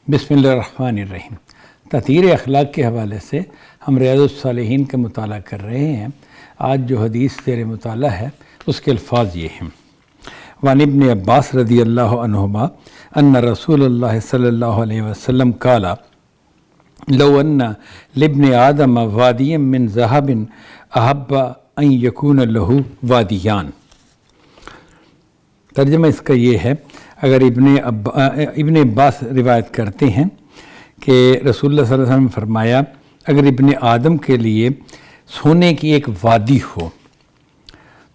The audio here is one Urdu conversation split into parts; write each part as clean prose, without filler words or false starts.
بسم اللہ الرحمن الرحیم۔ تطہیر اخلاق کے حوالے سے ہم ریاض الصالحین کا مطالعہ کر رہے ہیں۔ آج جو حدیث زیر مطالعہ ہے اس کے الفاظ یہ ہیں: وعن ابن عباس رضی اللہ عنہما ان رسول اللہ صلی اللہ علیہ وسلم قال لو ان لابن آدم وادیا من ذهب احب ان یکون له وادیان۔ ترجمہ اس کا یہ ہے، اگر ابن عباس روایت کرتے ہیں کہ رسول اللہ صلی اللہ علیہ وسلم نے فرمایا اگر ابن آدم کے لیے سونے کی ایک وادی ہو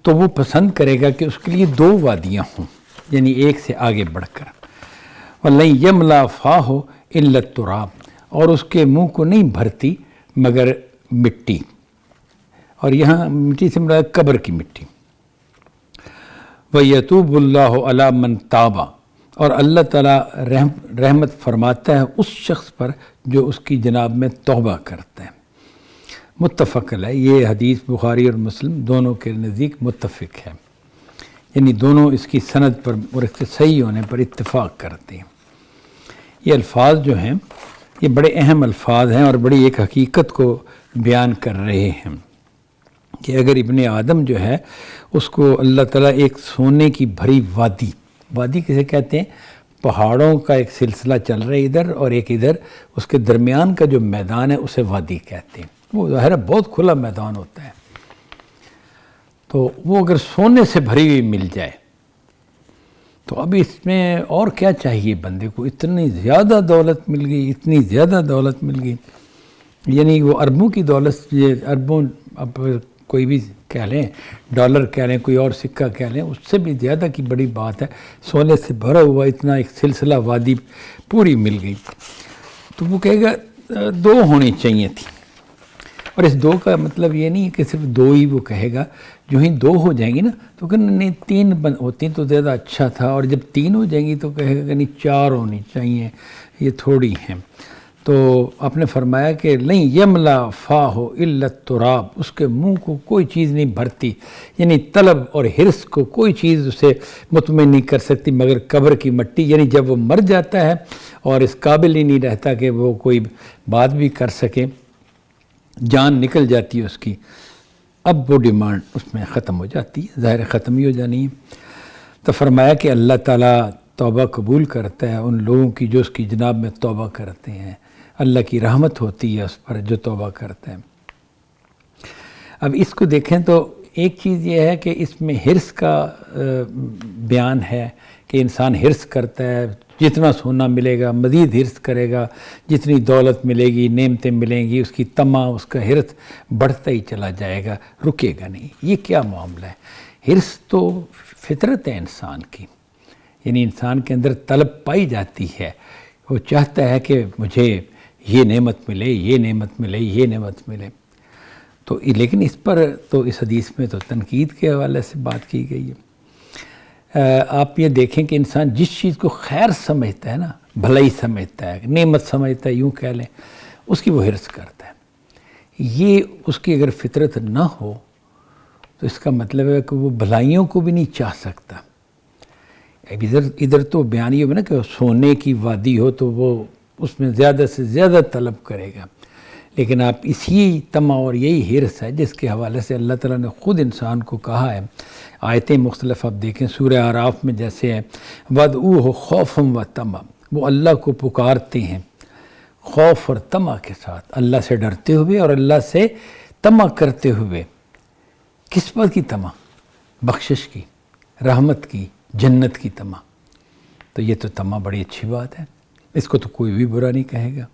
تو وہ پسند کرے گا کہ اس کے لیے دو وادیاں ہوں، یعنی ایک سے آگے بڑھ کر۔ وَلَن يَمْلَأَ فَاهُ إِلَّا التُّرَابُ، اور اس کے منہ کو نہیں بھرتی مگر مٹی، اور یہاں مٹی سے مراد قبر کی مٹی۔ وَيَتُوبُ اللَّهُ عَلَى مَن تَابَ، اور اللہ تعالیٰ رحمت فرماتا ہے اس شخص پر جو اس کی جناب میں توبہ کرتا ہے۔ متفق علیہ، یہ حدیث بخاری اور مسلم دونوں کے نزدیک متفق ہے، یعنی دونوں اس کی سند پر اور اس کے صحیح ہونے پر اتفاق کرتے ہیں۔ یہ الفاظ جو ہیں یہ بڑے اہم الفاظ ہیں اور بڑی ایک حقیقت کو بیان کر رہے ہیں کہ اگر ابن آدم جو ہے اس کو اللہ تعالیٰ ایک سونے کی بھری وادی کسے کہتے ہیں؟ پہاڑوں کا ایک سلسلہ چل رہا ہے ادھر اور ایک ادھر، اس کے درمیان کا جو میدان ہے اسے وادی کہتے ہیں۔ وہ ظاہر ہے بہت کھلا میدان ہوتا ہے، تو وہ اگر سونے سے بھری ہوئی مل جائے تو اب اس میں اور کیا چاہیے بندے کو؟ اتنی زیادہ دولت مل گئی، اتنی زیادہ دولت مل گئی، یعنی وہ اربوں کی دولت، یہ اربوں، اب کوئی بھی کہہ لیں، ڈالر کہہ لیں، کوئی اور سکہ کہہ لیں، اس سے بھی زیادہ کی بڑی بات ہے۔ سونے سے بھرا ہوا اتنا ایک سلسلہ وادی پوری مل گئی، تو وہ کہے گا دو ہونی چاہیے تھی۔ اور اس دو کا مطلب یہ نہیں ہے کہ صرف دو ہی وہ کہے گا، جو ہی دو ہو جائیں گی نا تو کہ نہیں تین ہوتی تو زیادہ اچھا تھا، اور جب تین ہو جائیں گی تو کہے گا کہ نہیں چار ہونی چاہیے، یہ تھوڑی ہیں۔ تو آپ نے فرمایا کہ نہیں یملا فاہ الا التراب، اس کے منہ کو کوئی چیز نہیں بھرتی، یعنی طلب اور حرص کو کوئی چیز اسے مطمئن نہیں کر سکتی مگر قبر کی مٹی، یعنی جب وہ مر جاتا ہے اور اس قابل ہی نہیں رہتا کہ وہ کوئی بات بھی کر سکے، جان نکل جاتی ہے اس کی، اب وہ ڈیمانڈ اس میں ختم ہو جاتی ہے، ظاہر ختم ہی ہو جانی ہے۔ تو فرمایا کہ اللہ تعالیٰ توبہ قبول کرتا ہے ان لوگوں کی جو اس کی جناب میں توبہ کرتے ہیں، اللہ کی رحمت ہوتی ہے اس پر جو توبہ کرتا ہے۔ اب اس کو دیکھیں تو ایک چیز یہ ہے کہ اس میں حرص کا بیان ہے کہ انسان حرص کرتا ہے، جتنا سونا ملے گا مزید حرص کرے گا، جتنی دولت ملے گی، نعمتیں ملیں گی، اس کی طمع، اس کا حرص بڑھتا ہی چلا جائے گا، رکے گا نہیں۔ یہ کیا معاملہ ہے؟ حرص تو فطرت ہے انسان کی، یعنی انسان کے اندر طلب پائی جاتی ہے، وہ چاہتا ہے کہ مجھے یہ نعمت ملے، یہ نعمت ملے، یہ نعمت ملے۔ تو لیکن اس پر تو اس حدیث میں تو تنقید کے حوالے سے بات کی گئی ہے۔ آپ یہ دیکھیں کہ انسان جس چیز کو خیر سمجھتا ہے نا، بھلائی سمجھتا ہے، نعمت سمجھتا ہے، یوں کہہ لیں، اس کی وہ حرص کرتا ہے۔ یہ اس کی اگر فطرت نہ ہو تو اس کا مطلب ہے کہ وہ بھلائیوں کو بھی نہیں چاہ سکتا۔ ادھر تو بیان یہ ہو نا کہ سونے کی وادی ہو تو وہ اس میں زیادہ سے زیادہ طلب کرے گا، لیکن آپ اسی طمع اور یہی حرص ہے جس کے حوالے سے اللہ تعالیٰ نے خود انسان کو کہا ہے۔ آیتیں مختلف آپ دیکھیں، سورہ اعراف میں جیسے ہے وَادْعُوهُ خَوْفًا وَطَمَعًا، وہ اللہ کو پکارتے ہیں خوف اور طمع کے ساتھ، اللہ سے ڈرتے ہوئے اور اللہ سے طمع کرتے ہوئے۔ کس بات کی طمع؟ بخشش کی، رحمت کی، جنت کی طمع۔ تو یہ تو طمع بڑی اچھی بات ہے، اس کو تو کوئی بھی برا نہیں کہے گا۔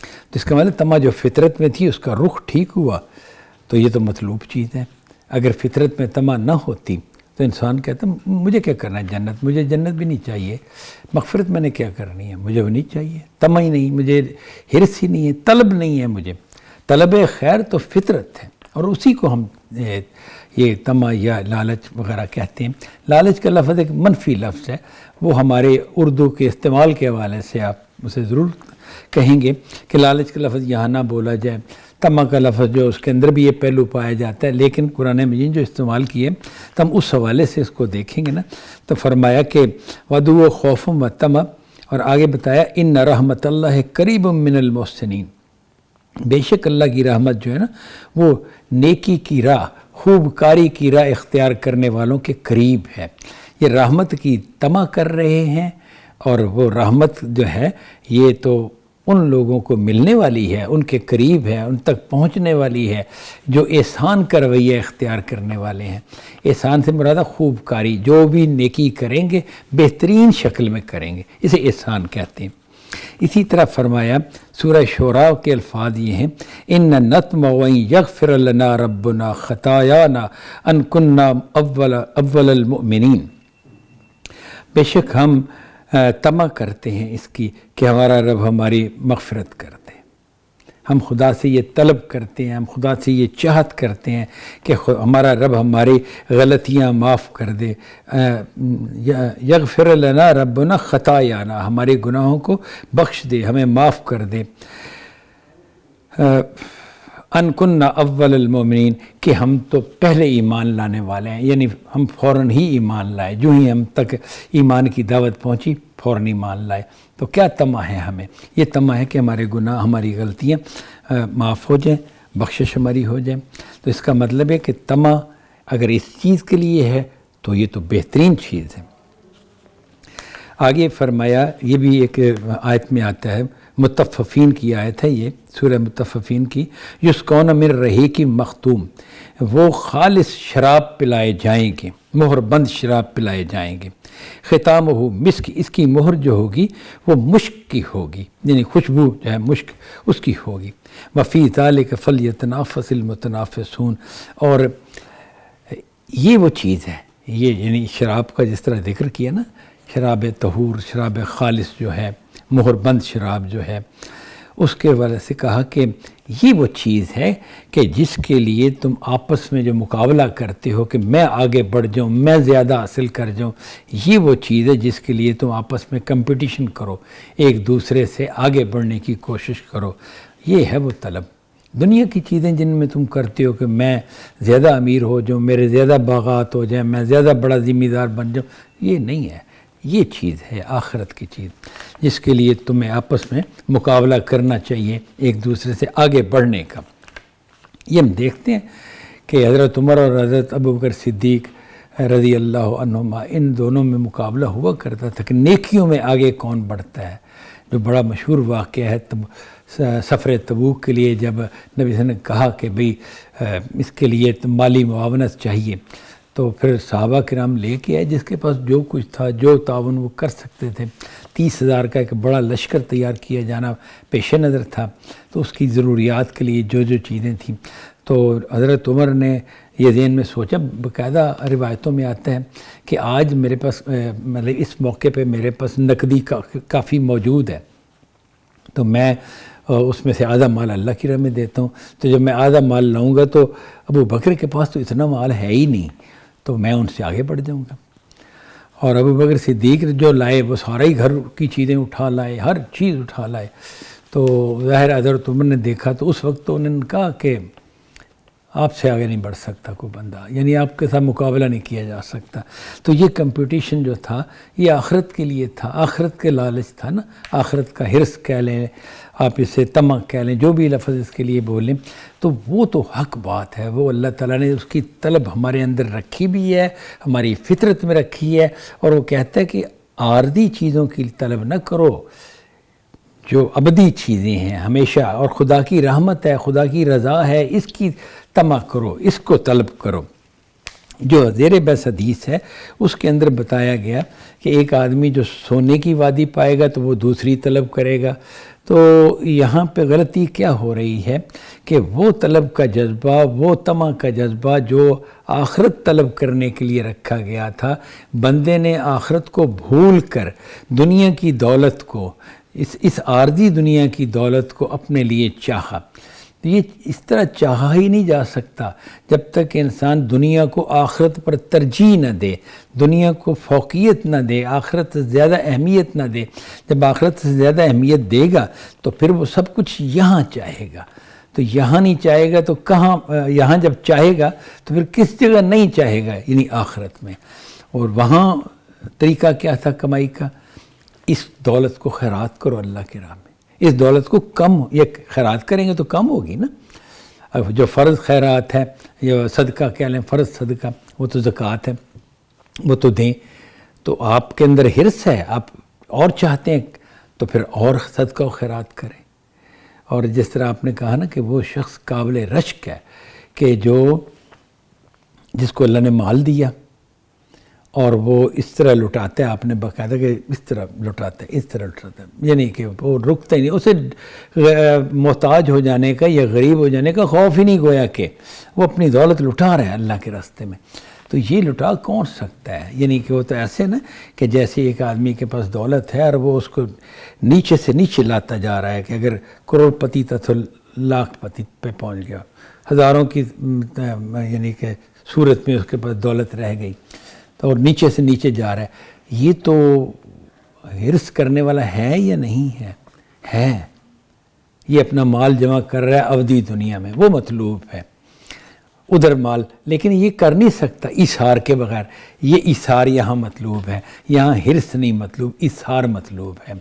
تو اس کا مطلب طمع جو فطرت میں تھی اس کا رخ ٹھیک ہوا تو یہ تو مطلوب چیز ہے۔ اگر فطرت میں طمع نہ ہوتی تو انسان کہتا مجھے کیا کرنا ہے جنت، مجھے جنت بھی نہیں چاہیے، مغفرت میں نے کیا کرنی ہے، مجھے وہ نہیں چاہیے، طمع ہی نہیں، مجھے حرص ہی نہیں ہے، طلب نہیں ہے مجھے۔ طلب خیر تو فطرت ہے، اور اسی کو ہم یہ طمع یا لالچ وغیرہ کہتے ہیں۔ لالچ کا لفظ ایک منفی لفظ ہے، وہ ہمارے اردو کے استعمال کے حوالے سے آپ اسے ضرور کہیں گے کہ لالچ کا لفظ یہاں نہ بولا جائے۔ طمع کا لفظ جو اس کے اندر بھی یہ پہلو پایا جاتا ہے، لیکن قرآن مجید جو استعمال کیے تو ہم اس حوالے سے اس کو دیکھیں گے نا، تو فرمایا کہ وَادْعُوهُ خَوْفًا وَطَمَعًا اور آگے بتایا ان رحمت اللہ قریب من المحسنین، بے شک اللہ کی رحمت جو ہے نا وہ نیکی کی راہ، خوب کاری کی راہ اختیار کرنے والوں کے قریب ہے۔ یہ رحمت کی طمع کر رہے ہیں، اور وہ رحمت جو ہے یہ تو ان لوگوں کو ملنے والی ہے، ان کے قریب ہے، ان تک پہنچنے والی ہے جو احسان کا رویہ اختیار کرنے والے ہیں۔ احسان سے مراد خوب کاری، جو بھی نیکی کریں گے بہترین شکل میں کریں گے، اسے احسان کہتے ہیں۔ اسی طرح فرمایا سورہ شعراء کے الفاظ یہ ہیں ان نطمع ان یغفر لنا ربنا خطایانا ان کنا اول المؤمنین، بے شک ہم طمع کرتے ہیں اس کی کہ ہمارا رب ہماری مغفرت کر دے۔ ہم خدا سے یہ طلب کرتے ہیں، ہم خدا سے یہ چاہت کرتے ہیں کہ ہمارا رب ہماری غلطیاں معاف کر دے۔ یغفر لنا ربنا خطایانا، ہمارے گناہوں کو بخش دے، ہمیں معاف کر دے۔ ان کننا اول المؤمنین، کہ ہم تو پہلے ایمان لانے والے ہیں، یعنی ہم فوراً ہی ایمان لائے، جو ہی ہم تک ایمان کی دعوت پہنچی فوراً ایمان لائے۔ تو کیا طمع ہے ہمیں؟ یہ طمع ہے کہ ہمارے گناہ، ہماری غلطیاں معاف ہو جائیں، بخشش ہماری ہو جائیں۔ تو اس کا مطلب ہے کہ طمع اگر اس چیز کے لیے ہے تو یہ تو بہترین چیز ہے۔ آگے فرمایا، یہ بھی ایک آیت میں آتا ہے، مطففین کی آیت ہے یہ، سورہ مطففین کی، یسقون من رحیق مختوم، وہ خالص شراب پلائے جائیں گے، مہر بند شراب پلائے جائیں گے، ختامہ مسک، اس کی مہر جو ہوگی وہ مشک کی ہوگی، یعنی خوشبو جو ہے مشک اس کی ہوگی۔ وفی ذالک فلیتنافس المتنافسون، اور یہ وہ چیز ہے، یہ یعنی شراب کا جس طرح ذکر کیا نا، شراب طہور، شراب خالص جو ہے، مہر بند شراب جو ہے، اس کے وجہ سے کہا کہ یہ وہ چیز ہے کہ جس کے لیے تم آپس میں جو مقابلہ کرتے ہو کہ میں آگے بڑھ جاؤں، میں زیادہ حاصل کر جاؤں، یہ وہ چیز ہے جس کے لیے تم آپس میں کمپٹیشن کرو، ایک دوسرے سے آگے بڑھنے کی کوشش کرو، یہ ہے وہ طلب۔ دنیا کی چیزیں جن میں تم کرتے ہو کہ میں زیادہ امیر ہو جاؤں، میرے زیادہ باغات ہو جائیں، میں زیادہ بڑا ذمہ دار بن جاؤں، یہ نہیں ہے۔ یہ چیز ہے آخرت کی چیز، جس کے لیے تمہیں آپس میں مقابلہ کرنا چاہیے، ایک دوسرے سے آگے بڑھنے کا۔ یہ ہم دیکھتے ہیں کہ حضرت عمر اور حضرت ابوبکر صدیق رضی اللہ عنہما، ان دونوں میں مقابلہ ہوا کرتا تھا کہ نیکیوں میں آگے کون بڑھتا ہے۔ جو بڑا مشہور واقعہ ہے سفر تبوک کے لیے، جب نبی صلی اللہ علیہ وسلم نے کہا کہ بھئی اس کے لیے مالی معاونت چاہیے، تو پھر صحابہ کرام لے کے آئے، جس کے پاس جو کچھ تھا، جو تعاون وہ کر سکتے تھے۔ 30,000 کا ایک بڑا لشکر تیار کیا جانا پیش نظر تھا، تو اس کی ضروریات کے لیے جو جو چیزیں تھیں، تو حضرت عمر نے یہ ذہن میں سوچا، باقاعدہ روایتوں میں آتا ہے کہ آج میرے پاس مطلب اس موقع پہ میرے پاس نقدی کافی موجود ہے، تو میں اس میں سے آدھا مال اللہ کی راہ میں دیتا ہوں۔ تو جب میں آدھا مال لاؤں گا تو ابو بکر کے پاس تو اتنا مال ہے ہی نہیں، تو میں ان سے آگے بڑھ جاؤں گا۔ اور ابو بکر صدیق جو لائے وہ سارا ہی گھر کی چیزیں اٹھا لائے، ہر چیز اٹھا لائے۔ تو ظاہر حضرت عمر نے دیکھا تو اس وقت تو انہوں نے کہا کہ آپ سے آگے نہیں بڑھ سکتا کوئی بندہ، یعنی آپ کے ساتھ مقابلہ نہیں کیا جا سکتا۔ تو یہ کمپٹیشن جو تھا یہ آخرت کے لیے تھا، آخرت کے لالچ تھا نا، آخرت کا حرص کہہ لیں، آپ اسے طمع کہہ لیں، جو بھی لفظ اس کے لیے بولیں، تو وہ تو حق بات ہے، وہ اللہ تعالیٰ نے اس کی طلب ہمارے اندر رکھی بھی ہے، ہماری فطرت میں رکھی ہے، اور وہ کہتا ہے کہ عارضی چیزوں کی طلب نہ کرو، جو ابدی چیزیں ہیں ہمیشہ، اور خدا کی رحمت ہے، خدا کی رضا ہے، اس کی طمع کرو، اس کو طلب کرو۔ جو زیر بحث حدیث ہے اس کے اندر بتایا گیا کہ ایک آدمی جو سونے کی وادی پائے گا تو وہ دوسری طلب کرے گا۔ تو یہاں پہ غلطی کیا ہو رہی ہے کہ وہ طلب کا جذبہ، وہ طمع کا جذبہ جو آخرت طلب کرنے کے لیے رکھا گیا تھا، بندے نے آخرت کو بھول کر دنیا کی دولت کو، اس عارضی دنیا کی دولت کو اپنے لیے چاہا۔ یہ اس طرح چاہا ہی نہیں جا سکتا جب تک انسان دنیا کو آخرت پر ترجیح نہ دے، دنیا کو فوقیت نہ دے، آخرت سے زیادہ اہمیت نہ دے۔ جب آخرت سے زیادہ اہمیت دے گا تو پھر وہ سب کچھ یہاں چاہے گا، تو یہاں نہیں چاہے گا تو کہاں؟ یہاں جب چاہے گا تو پھر کس جگہ نہیں چاہے گا؟ یعنی آخرت میں۔ اور وہاں طریقہ کیا تھا کمائی کا؟ اس دولت کو خیرات کرو اللہ کی راہ میں. اس دولت کو کم یہ خیرات کریں گے تو کم ہوگی نا. اب جو فرض خیرات ہے یا صدقہ کہہ لیں، فرض صدقہ وہ تو زکوٰۃ ہے، وہ تو دیں. تو آپ کے اندر حرص ہے، آپ اور چاہتے ہیں تو پھر اور صدقہ و خیرات کریں. اور جس طرح آپ نے کہا نا کہ وہ شخص قابل رشک ہے کہ جس کو اللہ نے مال دیا اور وہ اس طرح لٹاتا ہے. آپ نے باقاعدہ کہ اس طرح لٹاتا ہے، اس طرح لٹاتا ہے، یعنی کہ وہ رکتا ہی نہیں. اسے محتاج ہو جانے کا یا غریب ہو جانے کا خوف ہی نہیں گویا کہ وہ اپنی دولت لٹا رہا ہے اللہ کے راستے میں. تو یہ لٹا کون سکتا ہے؟ یعنی کہ وہ تو ایسے نا کہ جیسے ایک آدمی کے پاس دولت ہے اور وہ اس کو نیچے سے نیچے لاتا جا رہا ہے کہ اگر کروڑ پتی تھا تو لاکھ پتی پہ پہنچ گیا، ہزاروں کی یعنی کہ صورت میں اس کے پاس دولت رہ گئی تو اور نیچے سے نیچے جا رہا ہے. یہ تو حرص کرنے والا ہے یا نہیں ہے؟ ہے. یہ اپنا مال جمع کر رہا ہے ابدی دنیا میں، وہ مطلوب ہے ادھر مال، لیکن یہ کر نہیں سکتا ایثار کے بغیر. یہ ایثار یہاں مطلوب ہے، یہاں حرص نہیں مطلوب، ایثار مطلوب ہے.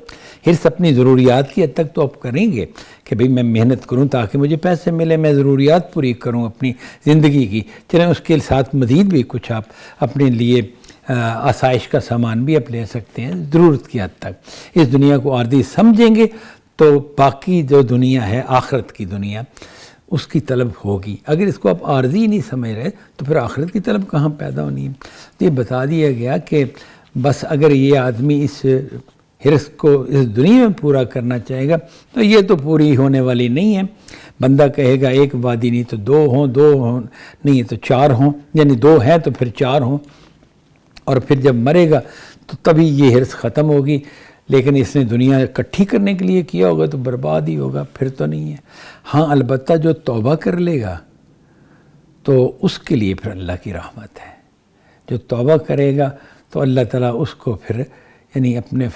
حرص اپنی ضروریات کی حد تک تو آپ کریں گے کہ بھئی میں محنت کروں تاکہ مجھے پیسے ملے، میں ضروریات پوری کروں اپنی زندگی کی. چلیں اس کے ساتھ مزید بھی کچھ آپ اپنے لیے آسائش کا سامان بھی آپ لے سکتے ہیں ضرورت کی حد تک. اس دنیا کو عارضی سمجھیں گے تو باقی جو دنیا ہے آخرت کی دنیا اس کی طلب ہوگی. اگر اس کو آپ عارضی نہیں سمجھ رہے تو پھر آخرت کی طلب کہاں پیدا ہونی ہے؟ تو یہ بتا دیا گیا کہ بس اگر یہ آدمی اس حرص کو اس دنیا میں پورا کرنا چاہے گا تو یہ تو پوری ہونے والی نہیں ہے. بندہ کہے گا ایک وادی نہیں تو دو ہوں، دو ہوں نہیں تو چار ہوں، یعنی دو ہیں تو پھر چار ہوں، اور پھر جب مرے گا تو تبھی یہ حرص ختم ہوگی. لیکن اس نے دنیا اکٹھی کرنے کے لیے کیا ہوگا تو برباد ہی ہوگا، پھر تو نہیں ہے. ہاں البتہ جو توبہ کر لے گا تو اس کے لیے پھر اللہ کی رحمت ہے. جو توبہ کرے گا تو اللہ تعالیٰ اس کو پھر یعنی اپنے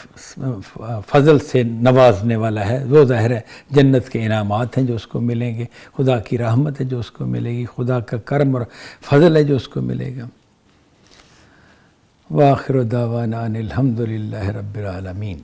فضل سے نوازنے والا ہے. وہ ظاہر ہے جنت کے انعامات ہیں جو اس کو ملیں گے، خدا کی رحمت ہے جو اس کو ملے گی، خدا کا کرم اور فضل ہے جو اس کو ملے گا. وآخر دعوانا ان الحمد للہ رب العالمین.